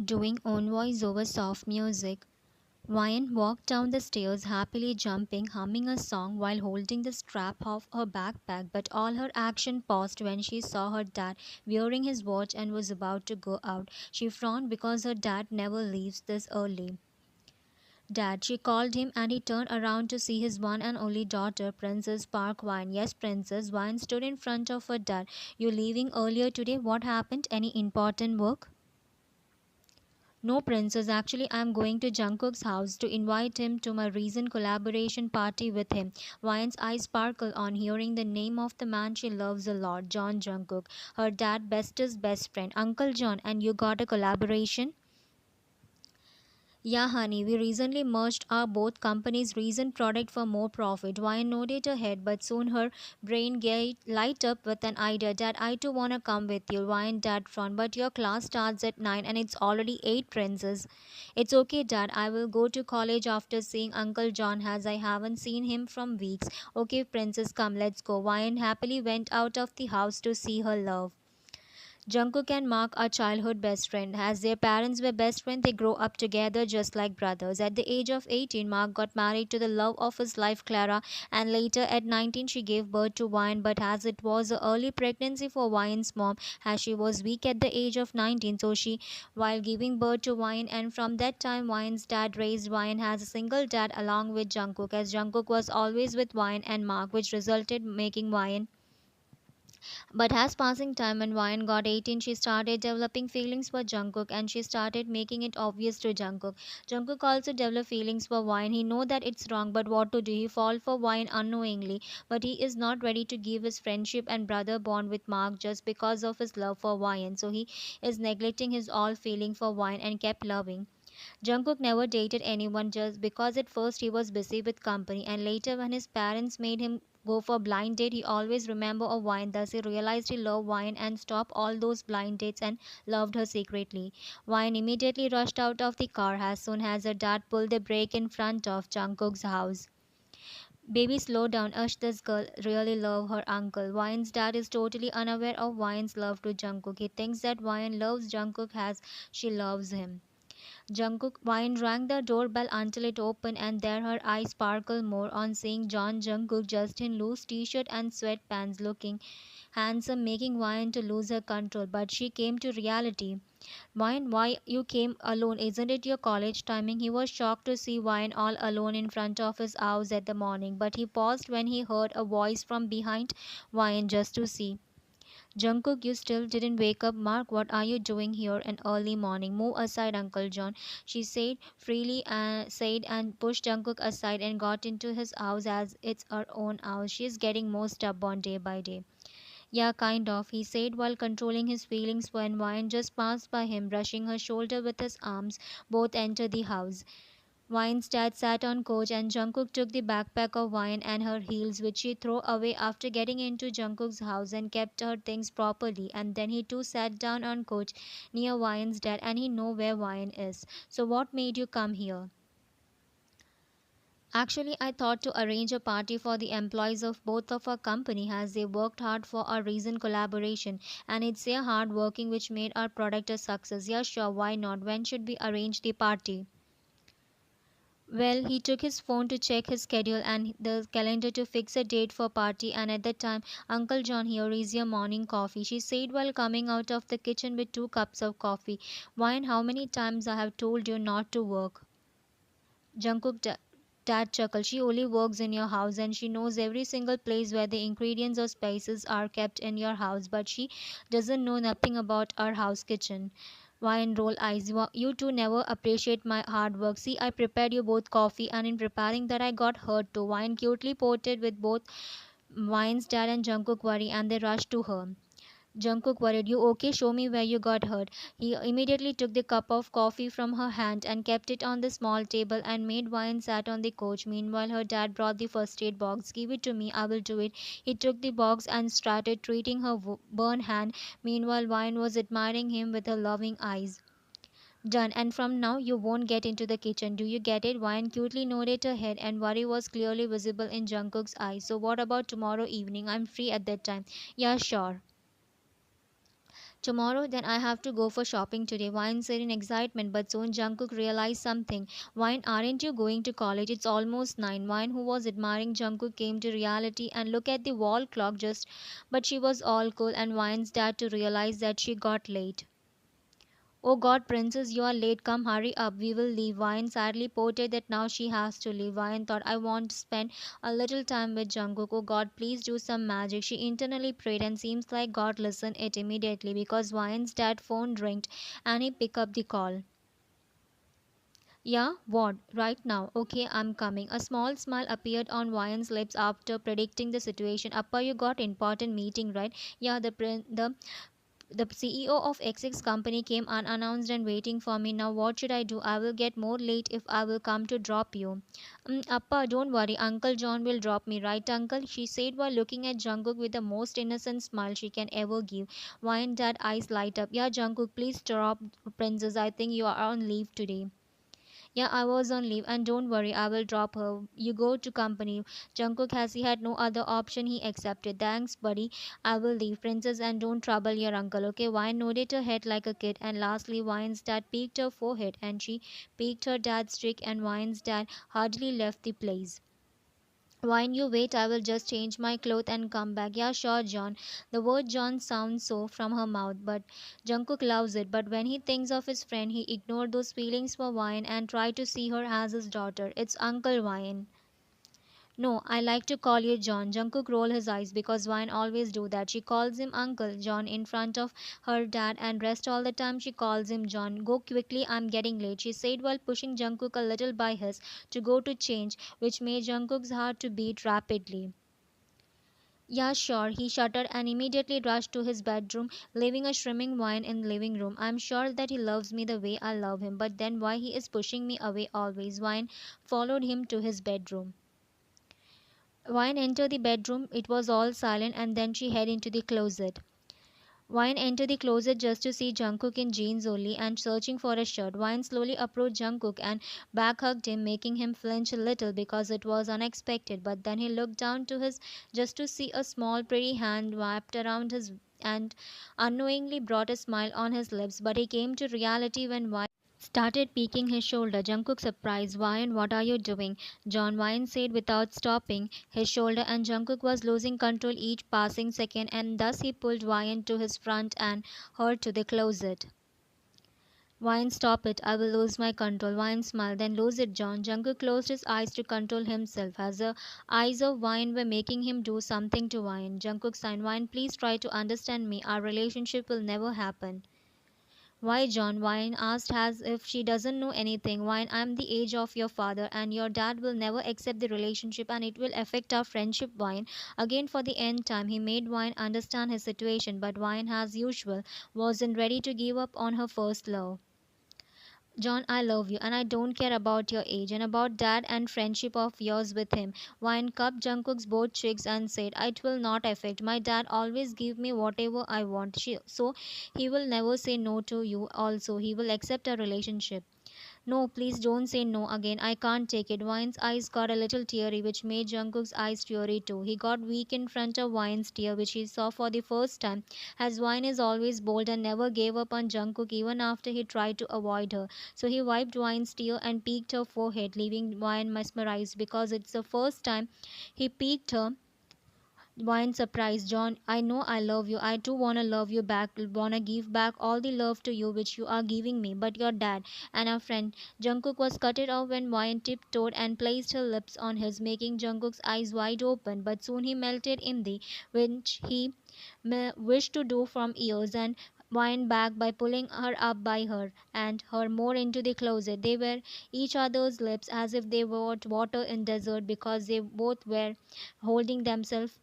Doing own voice over soft music. Ryan walked down the stairs, happily jumping, humming a song while holding the strap of her backpack. But all her action paused when she saw her dad wearing his watch and was about to go out. She frowned because her dad never leaves this early. Dad, she called him, and he turned around to see his one and only daughter, Princess Park Wine. Yes, Princess Wine stood in front of her dad. You leaving earlier today? What happened? Any important work? No, Princess. Actually, I'm going to Jungkook's house to invite him to my recent collaboration party with him. Vine's eyes sparkle on hearing the name of the man she loves a lot, John Jungkook, her dad, bestest best friend, Uncle John. And you got a collaboration? Yeah, honey, we recently merged our both companies' recent product for more profit. Wine nodded her head, but soon her brain light up with an idea. Dad, I too wanna come with you. Wine dad frowned, but your class starts at 9 and it's already 8, Princess. It's okay, Dad. I will go to college after seeing Uncle John as I haven't seen him from weeks. Okay, Princess, come, let's go. Wine happily went out of the house to see her love. Jungkook and Mark are childhood best friends. As their parents were best friends, they grow up together just like brothers. At the age of 18, Mark got married to the love of his life, Clara, and later at 19, she gave birth to Wine. But as it was an early pregnancy for Wine's mom, as she was weak at the age of 19, so she, while giving birth to Wine, and from that time, Wine's dad raised Wine as a single dad along with Jungkook, as Jungkook was always with Wine and Mark, which resulted making Wine, but as passing time and Wine got 18, she started developing feelings for Jungkook and she started making it obvious to Jungkook. Jungkook also developed feelings for Wine. He know that it's wrong, but what to do? He fall for Wine unknowingly, but he is not ready to give his friendship and brother bond with Mark just because of his love for Wine. So he is neglecting his all feeling for Wine and kept loving. Jungkook never dated anyone just because at first he was busy with company and later when his parents made him go for blind date he always remember a wine, thus he realized he loved wine and stopped all those blind dates and loved her secretly. Wine immediately rushed out of the car as soon as her dad pulled the brake in front of Jungkook's house. Baby, slow down. Ush, this girl really love her uncle. Wine's dad is totally unaware of Wine's love to Jungkook. He thinks that Wine loves Jungkook as she loves him. Jungkook Wine rang the doorbell until it opened, and there her eyes sparkled more on seeing John Jungkook just in loose t-shirt and sweatpants, looking handsome, making Wine to lose her control. But she came to reality. Wine, why you came alone? Isn't it your college timing? He was shocked to see Wine all alone in front of his house at the morning, but he paused when he heard a voice from behind Wine just to see. Jungkook, you still didn't wake up. Mark, what are you doing here in early morning? Move aside, Uncle John. She said freely and said and pushed Jungkook aside and got into his house as it's her own house. She is getting more stubborn day by day. Yeah, kind of, he said while controlling his feelings when Wine just passed by him, brushing her shoulder with his arms. Both entered the house. Wine's dad sat on couch and Jungkook took the backpack of Wine and her heels which she threw away after getting into Jungkook's house and kept her things properly, and then he too sat down on couch near Wine's dad and he know where Wine is. So what made you come here? Actually, I thought to arrange a party for the employees of both of our company as they worked hard for our recent collaboration, and it's their hard working which made our product a success. Yeah, sure, why not? When should we arrange the party? Well, he took his phone to check his schedule and the calendar to fix a date for party, and at that time, Uncle John, here is your morning coffee, she said while coming out of the kitchen with 2 cups of coffee. Wine, how many times I have told you not to work? Dad chuckled. She only works in your house and she knows every single place where the ingredients or spices are kept in your house, but she doesn't know nothing about our house kitchen. Wine roll eyes. You two never appreciate my hard work. See, I prepared you both coffee, and in preparing that, I got hurt too. Wine cutely potted with both Wine's dad and Jungkook worry, and they rushed to her. Jungkook worried, you okay? Show me where you got hurt. He immediately took the cup of coffee from her hand and kept it on the small table and made Wine sat on the couch. Meanwhile, her dad brought the first aid box. Give it to me, I will do it. He took the box and started treating her burned hand. Meanwhile, Wine was admiring him with her loving eyes. Done. And from now you won't get into the kitchen. Do you get it? Wine cutely nodded her head and worry was clearly visible in Jungkook's eyes. So what about tomorrow evening? I'm free at that time. Yeah, sure. Tomorrow, then I have to go for shopping today. Wine said in excitement, but soon Jungkook realized something. Wine, aren't you going to college? It's almost 9. Wine, who was admiring Jungkook, came to reality and look at the wall clock just. But she was all cool, and Wine's dad to realize that she got late. Oh God, princess, you are late. Come, hurry up. We will leave. Wine sadly ported that now she has to leave. Wine thought, I want to spend a little time with Jungkook. Oh God, please do some magic. She internally prayed, and seems like God listened it immediately because Wine's dad phone ringed and he picked up the call. Yeah, what? Right now. Okay, I'm coming. A small smile appeared on Wine's lips after predicting the situation. Appa, you got important meeting, right? Yeah, the CEO of XX company came unannounced and waiting for me. Now, what should I do? I will get more late if I will come to drop you. Appa, don't worry. Uncle John will drop me, right, Uncle? She said while looking at Jungkook with the most innocent smile she can ever give. Wine Dad eyes light up. Yeah, Jungkook, please drop Princess. I think you are on leave today. Yeah, I was on leave, and don't worry, I will drop her. You go to company. Jungkook, has he had no other option, he accepted. Thanks, buddy. I will leave, princess, and don't trouble your uncle, okay? Wine nodded her head like a kid, and lastly, Wine's dad peeked her forehead, and she peeked her dad's cheek, and Wine's dad hardly left the place. Wine, you wait, I will just change my clothes and come back. Yeah, sure, John. The word John sounds so from her mouth, but Jungkook loves it. But when he thinks of his friend, he ignored those feelings for Wine and tried to see her as his daughter. It's Uncle Wine. No, I like to call you John. Jungkook rolled his eyes because Wine always do that. She calls him Uncle John in front of her dad, and rest all the time she calls him John. Go quickly, I'm getting late, she said while pushing Jungkook a little by his to go to change, which made Jungkook's heart to beat rapidly. Yeah, sure. He shuddered and immediately rushed to his bedroom, leaving a shrimming Wine in the living room. I'm sure that he loves me the way I love him, but then why he is pushing me away always? Wine followed him to his bedroom. Wine entered the bedroom. It was all silent, and then she headed into the closet. Wine entered the closet just to see Jungkook in jeans only and searching for a shirt. Wine slowly approached Jungkook and back hugged him, making him flinch a little because it was unexpected. But then he looked down to his just to see a small pretty hand wrapped around his and unknowingly brought a smile on his lips. But he came to reality when Wine started peeking his shoulder. Jungkook surprised. Wine, what are you doing? John Wine said without stopping his shoulder, and Jungkook was losing control each passing second, and thus he pulled Wine to his front and her to the closet. Wine, stop it. I will lose my control. Wine smiled. Then lose it, John. Jungkook closed his eyes to control himself, as the eyes of Wine were making him do something to Wine. Jungkook sighed. Wine, please try to understand me. Our relationship will never happen. Why, John? Wine asked as if she doesn't know anything. Wine, I'm the age of your father, and your dad will never accept the relationship, and it will affect our friendship. Wine, again for the end time, he made Wine understand his situation, but Wine, as usual, wasn't ready to give up on her first love. John, I love you, and I don't care about your age and about dad and friendship of yours with him. Wine cupped Jungkook's both cheeks and said, it will not affect. My dad always give me whatever I want. So he will never say no to you. Also, he will accept a relationship. No, please don't say no again. I can't take it. Wine's eyes got a little teary, which made Jungkook's eyes teary too. He got weak in front of Wine's tear, which he saw for the first time, as Wine is always bold and never gave up on Jungkook even after he tried to avoid her. So he wiped Wine's tear and peeked her forehead, leaving Wine mesmerized because it's the first time he peeked her. Wine surprised John. I know I love you. I too wanna love you back. Wanna give back all the love to you which you are giving me. But your dad and our friend Jungkook was cut it off when Wine tiptoed and placed her lips on his, making Jungkook's eyes wide open. But soon he melted in the which he wished to do from years and Wine back by pulling her up by her and her more into the closet. They were each other's lips as if they were water in desert because they both were holding themselves.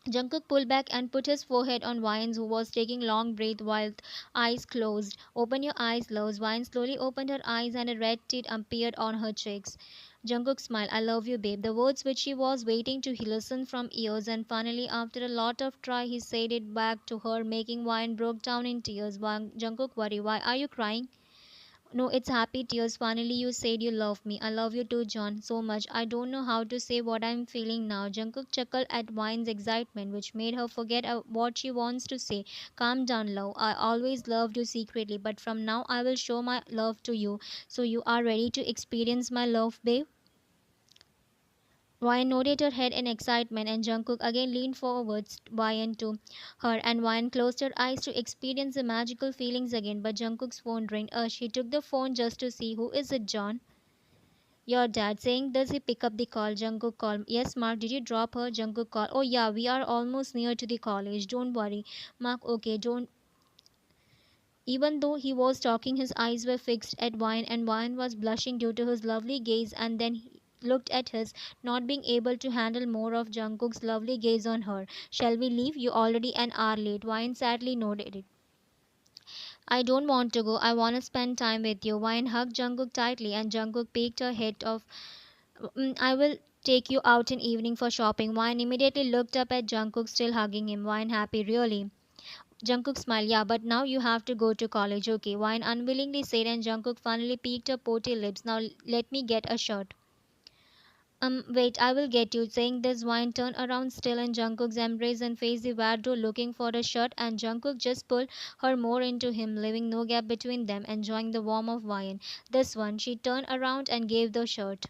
Jungkook pulled back and put his forehead on Vines, who was taking long breath while eyes closed. Open your eyes, loves. Vines slowly opened her eyes and a red tint appeared on her cheeks. Jungkook smiled. I love you, babe. The words which he was waiting to listen from ears, and finally, after a lot of try, he said it back to her, making Vine broke down in tears. Jungkook worried. Why are you crying? No, it's happy tears. Finally, you said you love me. I love you too, John, so much. I don't know how to say what I'm feeling now. Jungkook chuckled at Wine's excitement, which made her forget what she wants to say. Calm down, love. I always loved you secretly, but from now I will show my love to you. So you are ready to experience my love, babe? Wyan nodded her head in excitement, and Jungkook again leaned forwards, Wyan to her, and Wyan closed her eyes to experience the magical feelings again. But Jungkook's phone rang. She took the phone just to see who is it, John. Your dad saying, does he pick up the call? Jungkook called. Yes, Mark, did you drop her? Jungkook called. Oh, yeah, we are almost near to the college. Don't worry. Mark, okay, don't. Even though he was talking, his eyes were fixed at Wine, and Wine was blushing due to his lovely gaze, and then he looked at his, not being able to handle more of Jungkook's lovely gaze on her. Shall we leave? You already an hour late. Wine sadly nodded it. I don't want to go. I want to spend time with you. Wine hugged Jungkook tightly, and Jungkook peeked her head off. I will take you out in evening for shopping. Wine immediately looked up at Jungkook, still hugging him. Wine happy, really. Jungkook smiled. Yeah, but now you have to go to college. Okay, Wine unwillingly said, and Jungkook finally peeked her potty lips. Now let me get a shirt. Wait, I will get you. Saying this, Wine turned around still in Jungkook's embrace and faced the wardrobe looking for a shirt, and Jungkook just pulled her more into him, leaving no gap between them, enjoying the warmth of Wine. This one, she turned around and gave the shirt.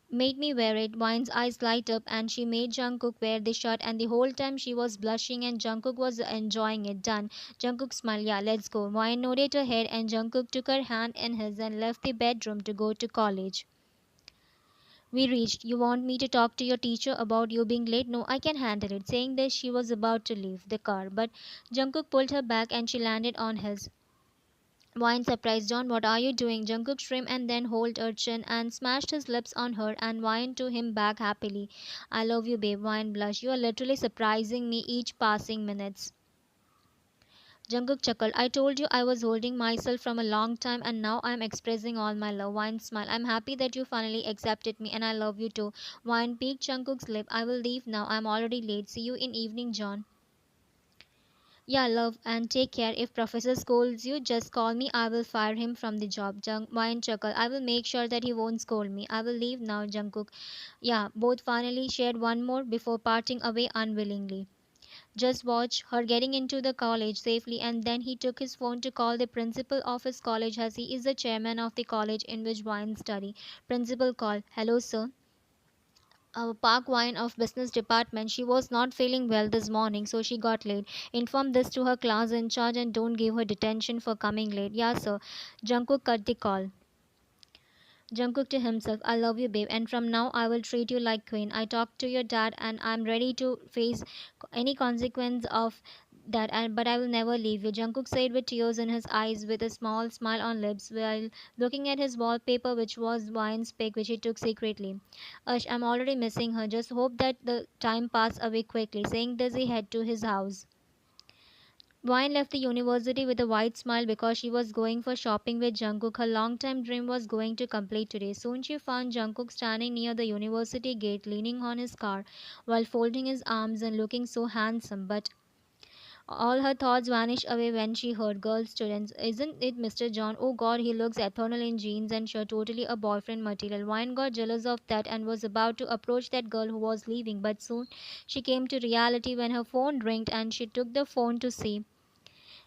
Made me wear it. Wine's eyes light up, and she made Jungkook wear the shirt, and the whole time she was blushing and Jungkook was enjoying it. Done. Jungkook smiled. Yeah, let's go. Wine nodded her head, and Jungkook took her hand in his and left the bedroom to go to college. We reached. You want me to talk to your teacher about you being late? No, I can handle it. Saying this, she was about to leave the car, but Jungkook pulled her back and she landed on his. Wine surprised John. What are you doing? Jungkook shrimp and then hold her chin and smashed his lips on her, and Wine to him back happily. I love you, babe. Wine blushed. You are literally surprising me each passing minutes. Jungkook chuckled. I told you I was holding myself from a long time, and now I am expressing all my love. Wine smiled. I'm happy that you finally accepted me, and I love you too. Wine peeked Jungkook's lip. I will leave now. I'm already late. See you in evening, John. Yeah, love, and take care. If professor scolds you, just call me. I will fire him from the job. Wine chuckle. I will make sure that he won't scold me. I will leave now, Jungkook. Yeah, both finally shared one more before parting away unwillingly. Just watch her getting into the college safely, and then he took his phone to call the principal of his college as he is the chairman of the college in which Wine study. Principal called. Hello, sir. Park Wine of business department. She was not feeling well this morning, so she got late. Inform this to her class in charge and don't give her detention for coming late. Yeah, sir. Jungkook cut the call. Jungkook to himself, I love you, babe, and from now I will treat you like queen. I talked to your dad, and I'm ready to face any consequence of that. But I will never leave you. Jungkook said with tears in his eyes, with a small smile on lips, while looking at his wallpaper, which was Wine's pic, which he took secretly. Ush, I'm already missing her. Just hope that the time pass away quickly. Saying this, he head to his house. Vine left the university with a wide smile because she was going for shopping with Jungkook. Her long-time dream was going to complete today. Soon she found Jungkook standing near the university gate, leaning on his car while folding his arms and looking so handsome. But all her thoughts vanished away when she heard girl students. Isn't it Mr. John? Oh god, he looks eternal in jeans and shirt, totally a boyfriend material. Vine got jealous of that and was about to approach that girl who was leaving, but soon she came to reality when her phone rang and she took the phone to see.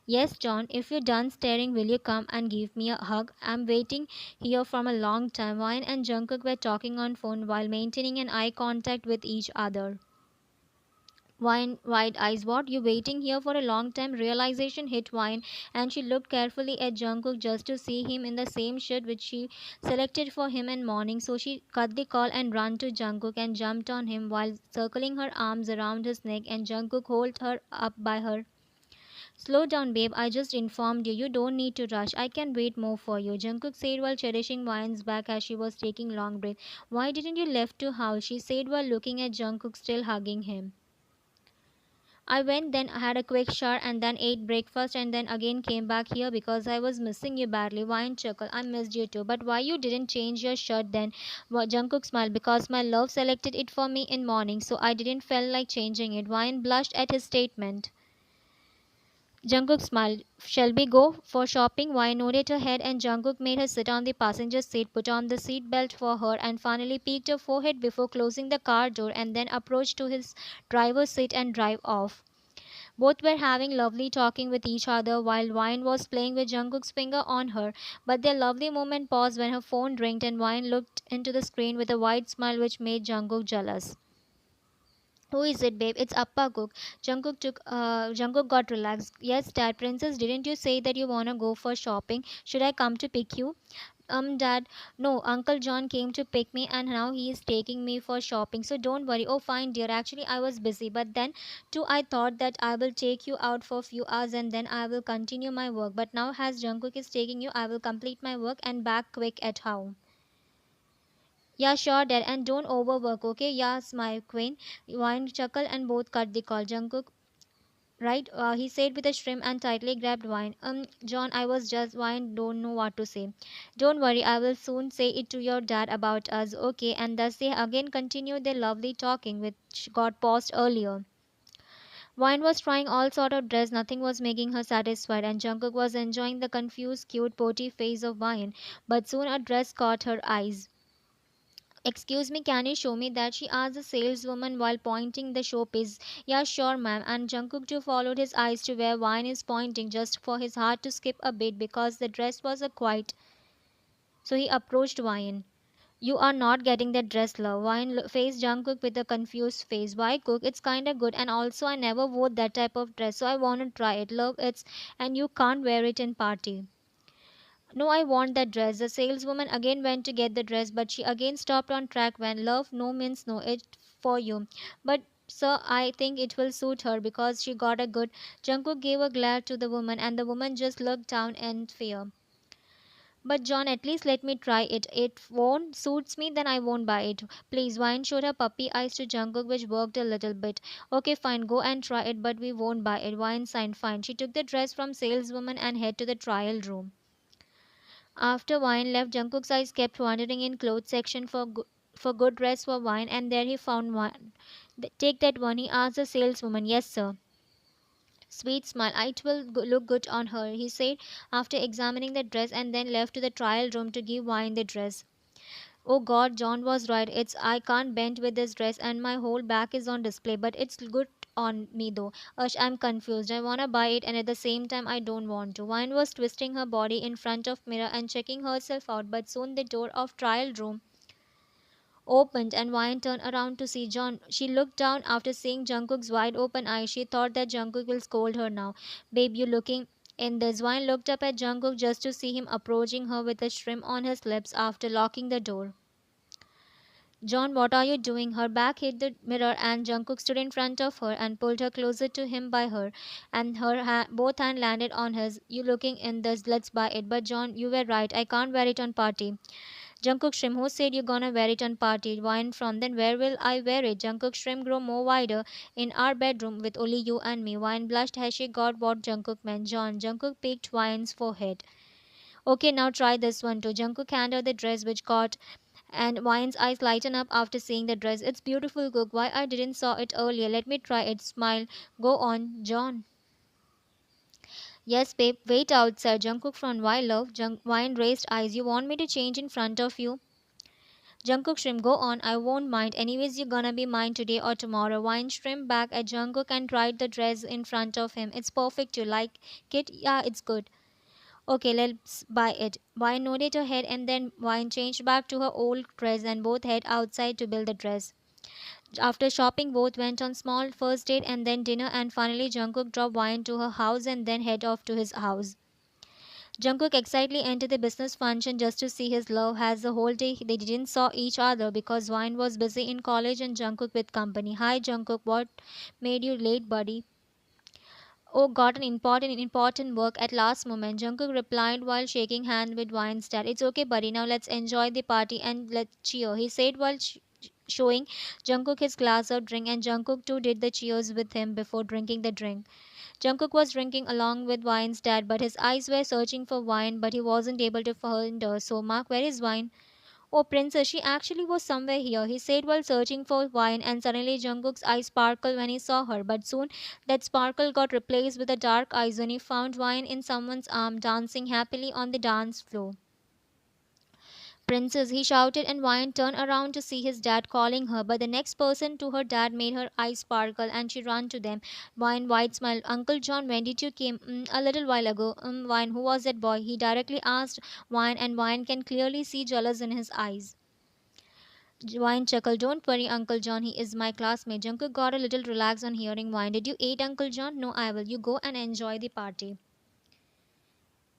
Yes, John, if you're done staring, will you come and give me a hug? I'm waiting here from a long time. Wine and Jungkook were talking on phone while maintaining an eye contact with each other. Wine, wide eyes, what? You waiting here for a long time? Realization hit Wine, and she looked carefully at Jungkook just to see him in the same shirt which she selected for him in morning. So she cut the call and ran to Jungkook and jumped on him while circling her arms around his neck, and Jungkook held her up by her. Slow down, babe. I just informed you. You don't need to rush. I can wait more for you. Jungkook said while cherishing Wine's back as she was taking long breath. Why didn't you left to house? She said while looking at Jungkook still hugging him. I went then had a quick shower and then ate breakfast and then again came back here because I was missing you badly. Wine chuckled. I missed you too. But why you didn't change your shirt then? Jungkook smiled. Because my love selected it for me in morning, so I didn't feel like changing it. Wine blushed at his statement. Jungkook smiled. Shall we go for shopping? Why nodded her head and Jungkook made her sit on the passenger seat, put on the seat belt for her, and finally peeked her forehead before closing the car door and then approached to his driver's seat and drive off. Both were having lovely talking with each other while Wine was playing with Jungkook's finger on her, but their lovely moment paused when her phone rang and Wine looked into the screen with a wide smile which made Jungkook jealous. Who is it, babe? It's Appa Cook. Jungkook got relaxed. Yes, Dad. Princess, didn't you say that you wanna go for shopping? Should I come to pick you? Dad, no. Uncle John came to pick me, and now he is taking me for shopping. So don't worry. Oh, fine, dear. Actually, I was busy, but then too, I thought that I will take you out for a few hours, and then I will continue my work. But now, as Jungkook is taking you, I will complete my work and back quick at home. Yeah, sure, Dad. And don't overwork, okay? Yes, my queen. Wine chuckled and both cut the call. Jungkook, right? He said with a shrimp and tightly grabbed Wine. John, I was just Wine. Don't know what to say. Don't worry, I will soon say it to your dad about us, okay? And thus they again continued their lovely talking, which got paused earlier. Wine was trying all sort of dress, nothing was making her satisfied, and Jungkook was enjoying the confused, cute, potty face of Wine. But soon a dress caught her eyes. Excuse me, can you show me that? She asked the saleswoman while pointing the showpiece. Yeah, sure, ma'am. And Jungkook too followed his eyes to where Wine is pointing, just for his heart to skip a bit because the dress was a quite. So he approached Wine. You are not getting that dress, love. Wine faced Jungkook with a confused face. Why, Cook? It's kinda good, and also I never wore that type of dress, so I wanna try it. Love, it's and you can't wear it in party. No, I want that dress. The saleswoman again went to get the dress, but she again stopped on track when love no means no, it for you. But sir, I think it will suit her because she got a good. Jungkook gave a glare to the woman, and the woman just looked down in fear. But John, at least let me try it. It won't suits me, then I won't buy it. Please, Wine showed her puppy eyes to Jungkook, which worked a little bit. Okay, fine, go and try it, but we won't buy it. Wine signed fine. She took the dress from saleswoman and head to the trial room. After Wine left, Jungkook's eyes kept wandering in clothes section for good dress for Wine, and there he found one. Take that one, he asked the saleswoman. Yes, sir. Sweet smile. It will look good on her, he said after examining the dress, and then left to the trial room to give Wine the dress. Oh God, John was right. It's I can't bend with this dress, and my whole back is on display. But it's good on me though. Ush, I'm confused. I wanna buy it, and at the same time, I don't want to. Wine was twisting her body in front of mirror and checking herself out. But soon the door of trial room opened, and Wine turned around to see John. She looked down after seeing Jungkook's wide open eyes. She thought that Jungkook will scold her now. Babe, you looking in this. Wine looked up at Jungkook just to see him approaching her with a shrimp on his lips after locking the door. John, what are you doing? Her back hit the mirror, and Jungkook stood in front of her and pulled her closer to him by her, and her both hand landed on his. You looking in this? Let's buy it. But John, you were right. I can't wear it on party. Jungkook Shrim, who said you're gonna wear it on party? Wine from then where will I wear it? Jungkook Shrim grow more wider in our bedroom with only you and me. Wine blushed as she got what Jungkook meant. John, Jungkook picked Wine's forehead. Okay, now try this one too. Jungkook handed her the dress which caught and Wine's eyes lighten up after seeing the dress. It's beautiful, Cook. Why I didn't saw it earlier? Let me try it. Smile. Go on, John. Yes, babe. Wait outside. Jungkook from Why Love. Wine raised eyes. You want me to change in front of you? Jungkook Shrimp, go on. I won't mind. Anyways, you're gonna be mine today or tomorrow. Wine Shrimp back at Jungkook and tried the dress in front of him. It's perfect. You like it? Yeah, it's good. Okay, let's buy it. Wine nodded her head and then Wine changed back to her old dress and both head outside to build the dress. After shopping, both went on small first date and then dinner, and finally Jungkook dropped Wine to her house and then head off to his house. Jungkook excitedly entered the business function just to see his love as the whole day they didn't saw each other because Wine was busy in college and Jungkook with company. Hi Jungkook, what made you late, buddy? Oh, got an important work at last moment. Jungkook replied while shaking hands with Wine's dad. It's okay, buddy. Now let's enjoy the party and let's cheer. He said while showing Jungkook his glass of drink, and Jungkook too did the cheers with him before drinking the drink. Jungkook was drinking along with Wine's dad, but his eyes were searching for Wine, but he wasn't able to find her. So, Mark, where is Wine? Oh, princess, she actually was somewhere here, he said while searching for wine, and suddenly Jungkook's eyes sparkled when he saw her. But soon that sparkle got replaced with a dark eyes when he found wine in someone's arm dancing happily on the dance floor. Princess, he shouted, and Wine turned around to see his dad calling her. But the next person to her dad made her eyes sparkle, and she ran to them. Wine, white smiled. Uncle John, when did you came? A little while ago. Wine, who was that boy? He directly asked Wine, and Wine can clearly see jealous in his eyes. Wine chuckled. Don't worry, Uncle John. He is my classmate. Jungkook got a little relaxed on hearing Wine. Did you eat, Uncle John? No, I will. You go and enjoy the party.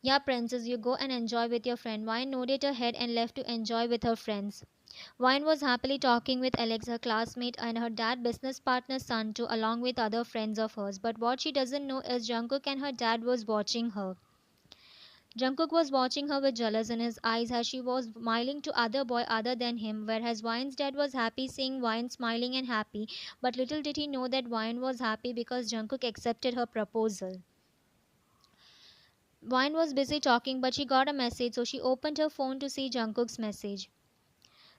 Yeah, princess, you go and enjoy with your friend. Wine nodded her head and left to enjoy with her friends. Wine was happily talking with Alex, her classmate, and her dad, business partner's son, too, along with other friends of hers. But what she doesn't know is Jungkook and her dad was watching her. Jungkook was watching her with jealous in his eyes as she was smiling to other boy other than him, whereas Wine's dad was happy seeing Wine smiling and happy. But little did he know that Wine was happy because Jungkook accepted her proposal. Wine was busy talking, but she got a message, so she opened her phone to see Jungkook's message.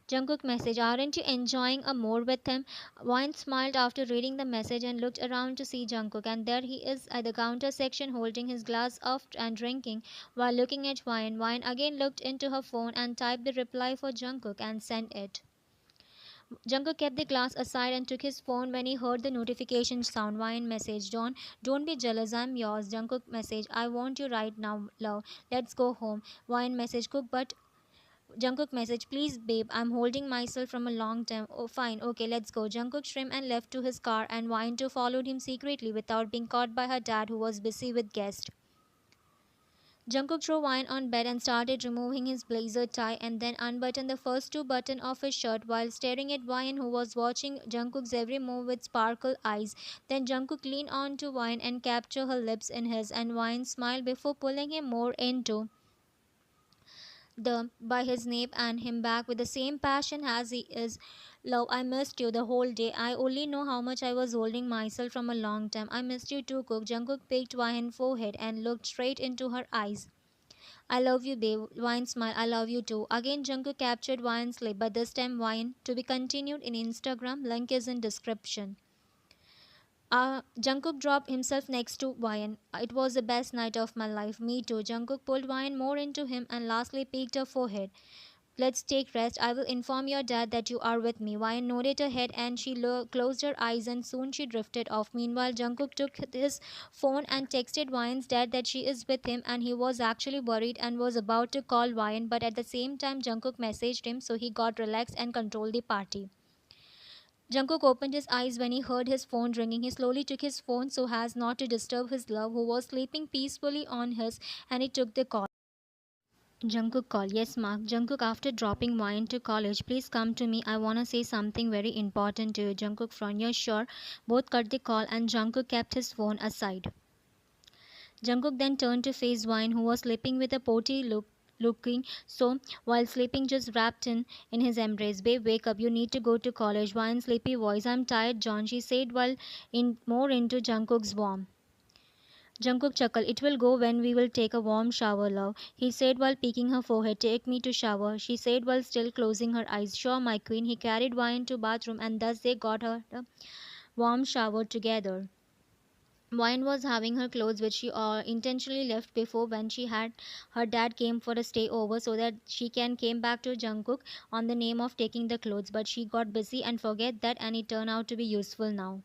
Jungkook message, aren't you enjoying a more with him? Wine smiled after reading the message and looked around to see Jungkook, and there he is at the counter section holding his glass of and drinking while looking at Wine. Wine again looked into her phone and typed the reply for Jungkook and sent it. Jungkook kept the glass aside and took his phone when he heard the notification sound. Wine message, don't be jealous, I'm yours. Jungkook message, I want you right now, love. Let's go home. Wine message, Cook, but Jungkook message, please babe, I'm holding myself from a long time. Oh fine, okay, let's go. Jungkook shrimp and left to his car, and Wine too followed him secretly without being caught by her dad who was busy with guests. Jungkook threw Wine on bed and started removing his blazer tie and then unbuttoned the first two buttons of his shirt while staring at Wine who was watching Jungkook's every move with sparkle eyes. Then Jungkook leaned on to Wine and captured her lips in his, and Wine smiled before pulling him more into the by his nape and him back with the same passion as he is. Love, I missed you the whole day. I only know how much I was holding myself from a long time. I missed you too, Cook. Jungkook picked Wine's forehead and looked straight into her eyes. I love you, babe. Wine smiled. I love you too. Again, Jungkook captured Wine's lip, but this time Wine to be continued in Instagram. Link is in description. Jungkook dropped himself next to Wine. It was the best night of my life. Me too. Jungkook pulled Wine more into him and lastly peeked her forehead. Let's take rest. I will inform your dad that you are with me. Wine nodded her head and she closed her eyes and soon she drifted off. Meanwhile, Jungkook took his phone and texted Wine's dad that she is with him and he was actually worried and was about to call Wine, but at the same time Jungkook messaged him so he got relaxed and controlled the party. Jungkook opened his eyes when he heard his phone ringing. He slowly took his phone so as not to disturb his love who was sleeping peacefully on his, and he took the call. Jungkook call. Yes, Mark. Jungkook, after dropping Wine to college, please come to me. I wanna say something very important to you. Jungkook from yeah, sure. Both cut the call and Jungkook kept his phone aside. Jungkook then turned to face Wine, who was sleeping with a potty looking so while sleeping just wrapped in his embrace. Babe, wake up, you need to go to college. Wine's sleepy voice. I'm tired, John, she said while in more into Jungkook's warm. Jungkook chuckled. It will go when we will take a warm shower, love, he said while peeking her forehead. Take me to shower, she said while still closing her eyes. Sure, my queen. He carried Wine to bathroom and thus they got her a warm shower together. Wine was having her clothes, which she intentionally left before when she had her dad came for a stay over, so that she can came back to Jungkook on the name of taking the clothes. But she got busy and forget that, and it turned out to be useful now.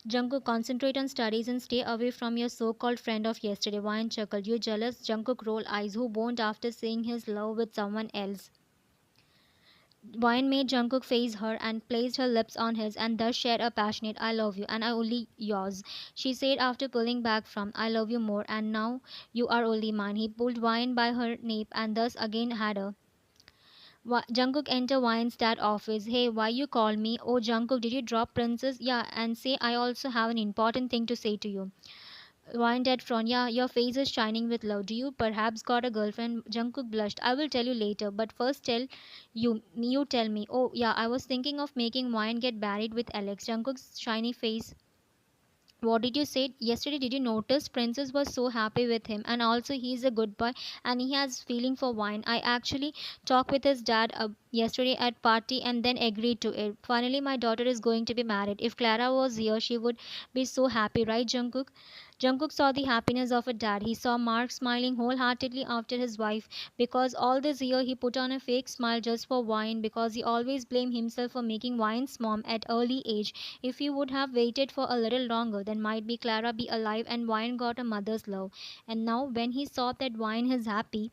Jungkook, concentrate on studies and stay away from your so-called friend of yesterday. Wine chuckled. You jealous? Jungkook rolled eyes. Who won't after seeing his love with someone else? Wine made Jungkook face her and placed her lips on his and thus shared a passionate I love you and I only yours, she said after pulling back from I love you more and now you are only mine. He pulled Wine by her nape and thus again had her. Jungkook entered Wine's dad office. Hey, why you call me? Oh, Jungkook, did you drop Princess? Yeah, and say I also have an important thing to say to you. Wine dead front. Yeah, your face is shining with love. Do you perhaps got a girlfriend? Jungkook blushed. I will tell you later, but first tell you tell me. Oh yeah, I was thinking of making Wine get married with Alex. Jungkook's shiny face What did you say yesterday? Did you notice Princess was so happy with him, and also he's a good boy and he has feeling for wine. I actually talked with his dad yesterday at party and then agreed to it. Finally my daughter is going to be married. If Clara was here she would be so happy, right Jungkook? Jungkook saw the happiness of a dad. He saw Mark smiling wholeheartedly after his wife, because all this year he put on a fake smile just for wine, because he always blamed himself for making wine's mom at early age. If he would have waited for a little longer, then might be Clara be alive and Wine got a mother's love. And now when he saw that Wine is happy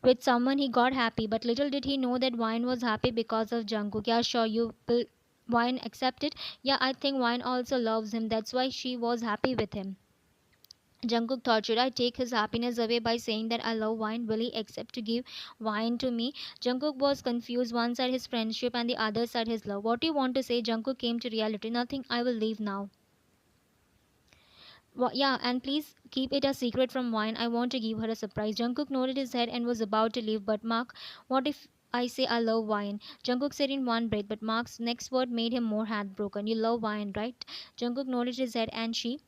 with someone, he got happy. But little did he know that Wine was happy because of Jungkook. Yeah, sure, you will Wine accept it. Yeah, I think Wine also loves him. That's why she was happy with him. Jungkook thought, should I take his happiness away by saying that I love wine? Will he accept to give wine to me? Jungkook was confused, one side his friendship and the other side his love. What do you want to say? Jungkook came to reality. Nothing, I will leave now. Yeah, and please keep it a secret from Wine. I want to give her a surprise. Jungkook nodded his head and was about to leave, but Mark, what if I say I love wine? Jungkook said in one breath, but Mark's next word made him more heartbroken. You love wine, right? Jungkook nodded his head, and she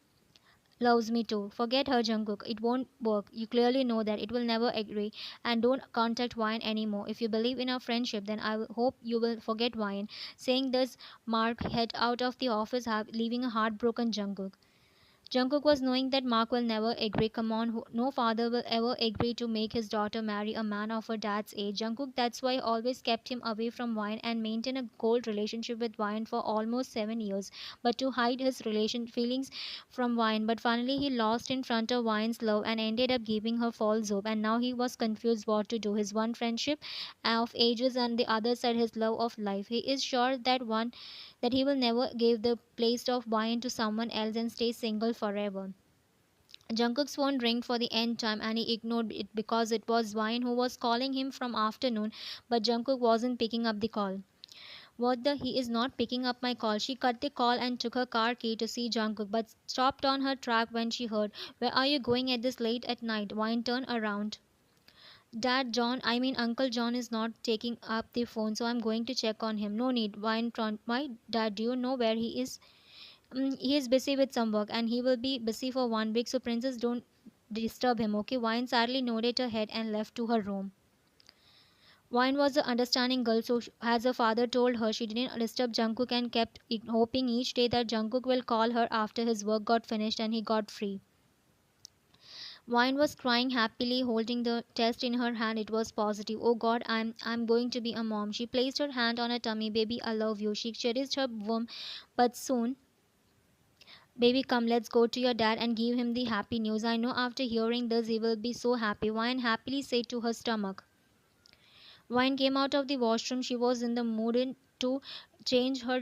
loves me too. Forget her, Jungkook. It won't work. You clearly know that. It will never agree. And don't contact Wine anymore. If you believe in our friendship, then hope you will forget Wine. Saying this, Mark head out of the office, leaving a heartbroken Jungkook. Jungkook was knowing that Mark will never agree. Come on, no father will ever agree to make his daughter marry a man of her dad's age. Jungkook, that's why always kept him away from Wine and maintained a cold relationship with Wine for almost 7 years, but to hide his relation feelings from Wine. But finally, he lost in front of Wine's love and ended up giving her false hope. And now he was confused what to do. His one friendship of ages and the other side his love of life. He is sure that he will never give the place of wine to someone else and stay single forever. Jungkook's phone rang for the nth time and he ignored it because it was Wine who was calling him from afternoon, but Jungkook wasn't picking up the call. What the he is not picking up my call. She cut the call and took her car key to see Jungkook, but stopped on her track when she heard, "Where are you going at this late at night?" Wine turned around. Dad John, I mean Uncle John is not taking up the phone, so I'm going to check on him. No need. Wine front. Why, Dad? Do you know where he is? He is busy with some work and he will be busy for 1 week, so Princess don't disturb him, okay? Wine sadly nodded her head and left to her room. Wine was the understanding girl, so as her father told her, she didn't disturb Jungkook and kept hoping each day that Jungkook will call her after his work got finished and he got free. Wine was crying happily, holding the test in her hand. It was positive. Oh God, I'm going to be a mom. She placed her hand on her tummy. Baby, I love you. She cherished her womb, but soon, baby, come, let's go to your dad and give him the happy news. I know after hearing this, he will be so happy. Wine happily said to her stomach. Wine came out of the washroom. She was in the to change her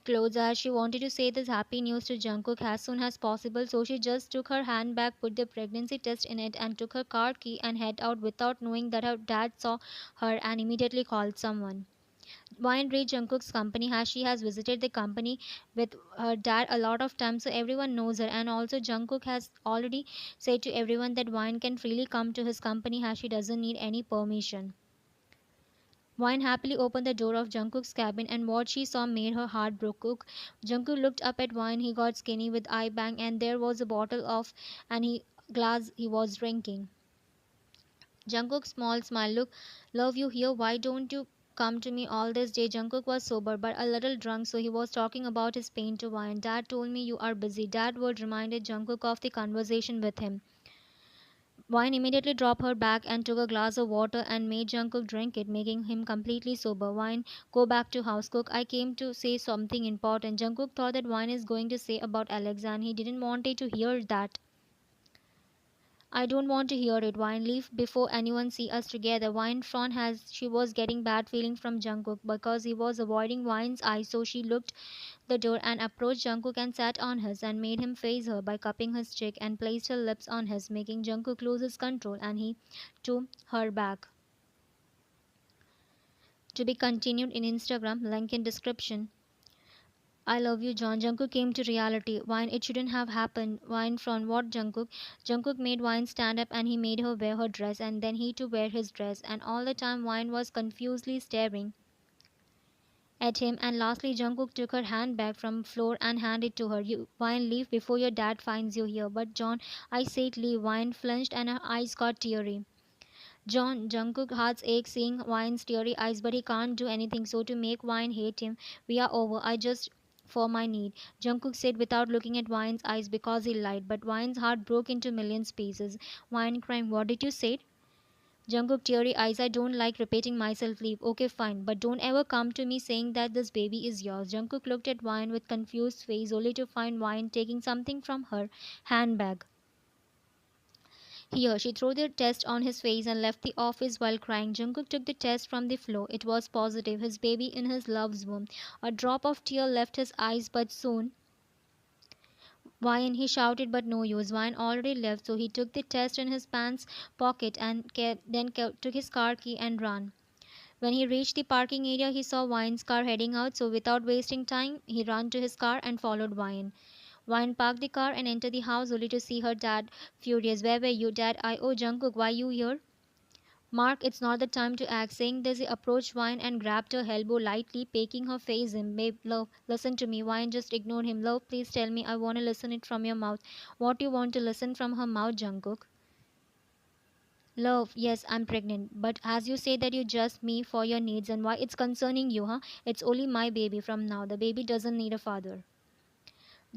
clothes as she wanted to say this happy news to Jungkook as soon as possible. So she just took her handbag, put the pregnancy test in it, and took her car key and head out without knowing that her dad saw her and immediately called someone. Wine reached Jungkook's company as she has visited the company with her dad a lot of times, so everyone knows her. And also, Jungkook has already said to everyone that Wine can freely come to his company as she doesn't need any permission. Wine happily opened the door of Jungkook's cabin, and what she saw made her heart broke. Jungkook looked up at Wine. He got skinny with eye bang, and there was a bottle of and he glass he was drinking. Jungkook's small smile. Look, love you here. Why don't you come to me all this day? Jungkook was sober but a little drunk, so he was talking about his pain to Wine. Dad told me you are busy. Dad word reminded Jungkook of the conversation with him. Wine immediately dropped her back and took a glass of water and made Jungkook drink it, making him completely sober. Wine, go back to house. Cook, I came to say something important. Jungkook thought that Wine is going to say about Alexa and he didn't want it to hear that. I don't want to hear it. Wine, leave before anyone see us together. Wine frowned as she was getting bad feeling from Jungkook because he was avoiding Wine's eyes, so she looked the door and approached Jungkook and sat on his and made him face her by cupping his cheek and placed her lips on his, making Jungkook lose his control and he to her back. To be continued in Instagram, link in description. I love you, John. Jungkook came to reality. Wine, it shouldn't have happened. Wine from what, Jungkook? Jungkook made Wine stand up and he made her wear her dress and then he to wear his dress. And all the time Wine was confusedly staring at him, and lastly Jungkook took her hand back from floor and handed it to her. You Wine, leave before your dad finds you here. But John, I said leave. Wine flinched and her eyes got teary. John, Jungkook heart's ache seeing Wine's teary eyes, but he can't do anything. So to make Wine hate him, we are over. I just for my need, Jungkook said without looking at Wine's eyes because he lied. But Wine's heart broke into million pieces. Wine crying, "What did you say?" Jungkook teary eyes, "I don't like repeating myself. Leave. Okay, fine. But don't ever come to me saying that this baby is yours." Jungkook looked at Wine with confused face, only to find Wine taking something from her handbag. Here, she threw the test on his face and left the office while crying. Jungkook took the test from the floor. It was positive, his baby in his love's womb. A drop of tear left his eyes, but soon Wine, he shouted, but no use. Wine already left, so he took the test in his pants pocket and took his car key and ran. When he reached the parking area, he saw Wine's car heading out, so without wasting time, he ran to his car and followed Wine. Wine parked the car and entered the house only to see her dad furious. "Where were you, Dad?" "I oh Jungkook, why you here?" "Mark, it's not the time to act." Saying this, he approached Wine and grabbed her elbow lightly, poking her face in. "Babe, love, listen to me." Wine just ignored him. "Love, please tell me. I want to listen it from your mouth." "What do you want to listen from her mouth, Jungkook?" "Love, yes, I'm pregnant. But as you say that you just me for your needs and why it's concerning you, huh? It's only my baby from now. The baby doesn't need a father."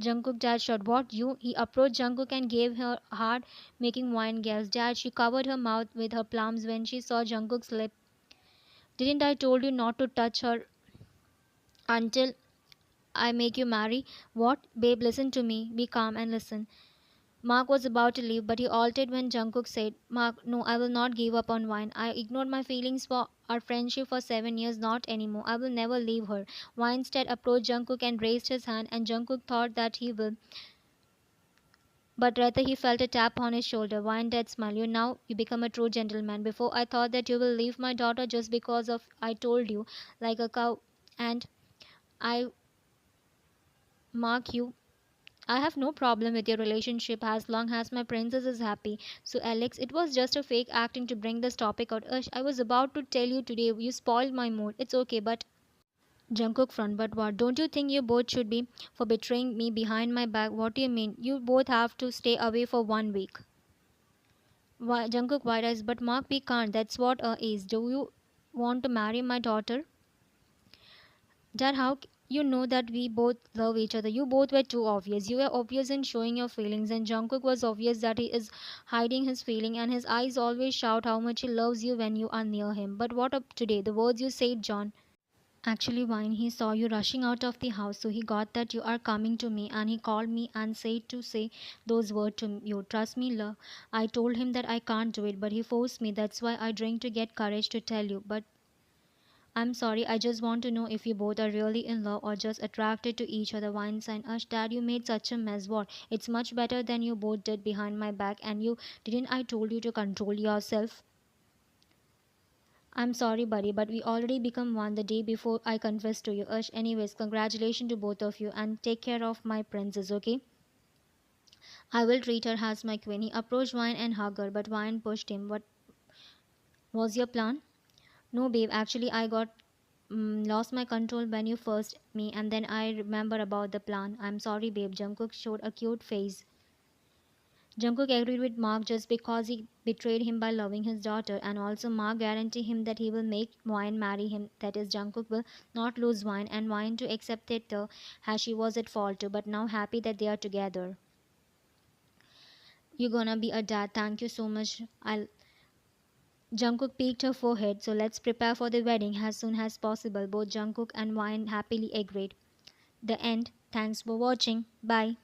Jungkook dad shot, "What you?" He approached Jungkook and gave her hard, making Wine gasp. "Dad," she covered her mouth with her palms when she saw Jungkook's lip. "Didn't I told you not to touch her until I make you marry?" "What?" "Babe, listen to me. Be calm and listen." Mark was about to leave, but he altered when Jungkook said, "Mark, no, I will not give up on Wine. I ignored my feelings for our friendship for 7 years, not anymore. I will never leave her." Wine instead approached Jungkook and raised his hand, and Jungkook thought that he will, but rather he felt a tap on his shoulder. Wine dad smiled. "You now you become a true gentleman. Before I thought that you will leave my daughter just because of I told you, like a cow, and I mark you. I have no problem with your relationship as long as my princess is happy." "So, Alex, it was just a fake acting to bring this topic out." "Ush, I was about to tell you today. You spoiled my mood." "It's okay, but." Jungkook front, "But what? Don't you think you both should be for betraying me behind my back?" "What do you mean? You both have to stay away for 1 week." Why, Jungkook wide eyes, "But Mark, we can't. That's what is. Do you want to marry my daughter?" "Dad, you know that we both love each other? You both were too obvious. You were obvious in showing your feelings, and Jungkook was obvious that he is hiding his feeling, and his eyes always shout how much he loves you when you are near him. But what up today? The words you said, John." "Actually, Wine, he saw you rushing out of the house, so he got that you are coming to me, and he called me and said to say those words to you. Trust me, love. I told him that I can't do it, but he forced me. That's why I drink to get courage to tell you. But I'm sorry, I just want to know if you both are really in love or just attracted to each other." Wine sign, "Ush, Dad, you made such a mess. What? It's much better than you both did behind my back, and you didn't I told you to control yourself." "I'm sorry, buddy, but we already become one the day before I confessed to you." "Ush, anyways, congratulations to both of you, and take care of my princess, okay? I will treat her as my queen." He approached Wine and hugged her, but Wine pushed him. "What was your plan?" "No, babe, actually, I got lost my control when you first me, and then I remember about the plan. I'm sorry, babe." Jungkook showed a cute face. Jungkook agreed with Mark just because he betrayed him by loving his daughter, and also Mark guaranteed him that he will make Wine marry him. That is, Jungkook will not lose Wine, and Wine to accept it as she was at fault too, but now happy that they are together. "You're gonna be a dad. Thank you so much. I'll Jungkook peeked her forehead, "So let's prepare for the wedding as soon as possible." Both Jungkook and Wine happily agreed. The end. Thanks for watching. Bye.